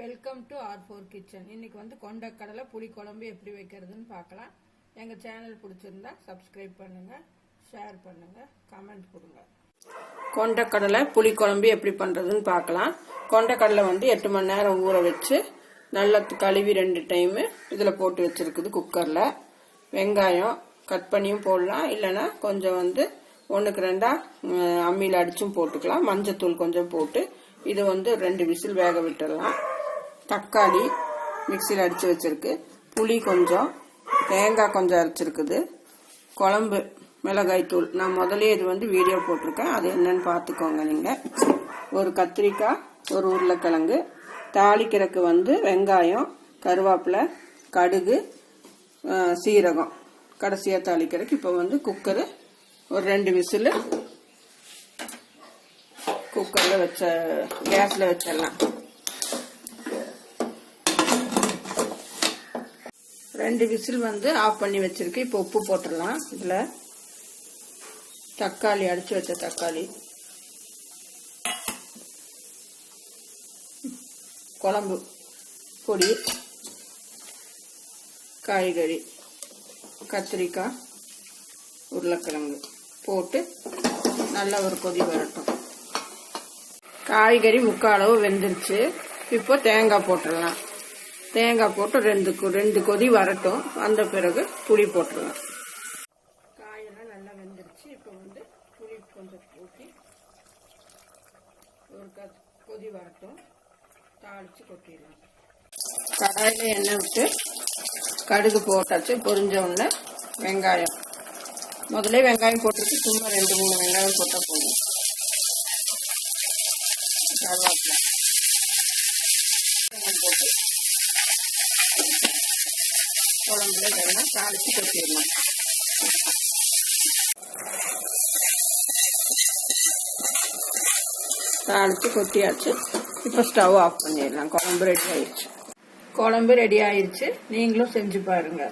Welcome to R4 kitchen. இன்னைக்கு வந்து கொண்ட கடலை புளி குழம்பு எப்படி வைக்கிறதுன்னு பார்க்கலாம். எங்க சேனல் பிடிச்சிருந்தா சப்ஸ்கிரைப் பண்ணுங்க, ஷேர் பண்ணுங்க, கமெண்ட் கொடுங்க. கொண்ட கடலை புளி குழம்பு எப்படி பண்றதுன்னு பார்க்கலாம். கொண்ட கடலை வந்து 8 மணி நேரம் ஊற வச்சு நல்லா கழுவி 2 டைம் இதுல போட்டு வச்சிருக்குது குக்கர்ல. வெங்காயம் கட் பண்ணியும் போடலாம், இல்லைன்னா கொஞ்சம் வந்து 1க்கு 2 அம்மியில் அடிச்சும் போட்டுக்கலாம். மஞ்சத்தூள் கொஞ்சம் போட்டு இது வந்து 2 விசில் வேக விட்டுடலாம். தக்காளி மிக்சியில் அடிச்சு வச்சிருக்கு, புளி கொஞ்சம், தேங்காய் கொஞ்சம் அரைச்சிருக்குது, குழம்பு மிளகாய் தூள். நான் முதலே இது வந்து வீடியோ போட்டிருக்கேன், அது என்னன்னு பார்த்துக்கோங்க நீங்க. ஒரு கத்திரிக்காய், ஒரு உருளைக்கிழங்கு, தாளிக்கிறதுக்கு வந்து வெங்காயம், கருவேப்பிலை, கடுகு, சீரகம் கடைசியாக தாளிக்கிறதுக்கு. இப்போ வந்து குக்கரு ஒரு 2 விசில் குக்கரில் வச்ச கேஸில் வச்சிடலாம். 2 விசில் வந்து ஆஃப் பண்ணி வச்சிருக்கு. இப்போ உப்பு போட்டுடலாம். இதில் தக்காளி அடிச்சு வச்ச தக்காளி, குழம்பு பொடி, காய்கறி, கத்திரிக்காய், உருளைக்கிழங்கு போட்டு நல்லா ஒரு கொதி வரட்டும். காய்கறி முக்கால் அளவு வெந்துருச்சு. இப்போ தேங்காய் போட்டுடலாம். தேங்காய் போட்டு 2 கொதி வரட்டும். அந்த பிறகு புளி போட்டுடலாம். காயெல்லாம் நல்லா வெந்துருச்சு. இப்போ வந்து புளி கொஞ்சம் ஊற்றி ஒரு கொதி வரட்டும், தாளிச்சு கொட்டிடலாம். கடாயில் எண்ணெய் விட்டு கடுகு போட்டாச்சு. பொரிஞ்ச உடனே வெங்காயம், முதல்ல வெங்காயம் போட்டுருக்கு, சும்மா 2-3 வெங்காயம் போட்டால் போதும். கருவேப்பிலை போட்டு குழம்புல இதெல்லாம் தாளிச்சு கொட்டிடலாம். தாளிச்சு கொட்டியாச்சு. இப்போ ஸ்டவ் ஆஃப் பண்ணிடலாம். குழம்பு ரெடி ஆயிடுச்சு. நீங்களும் செஞ்சு பாருங்க.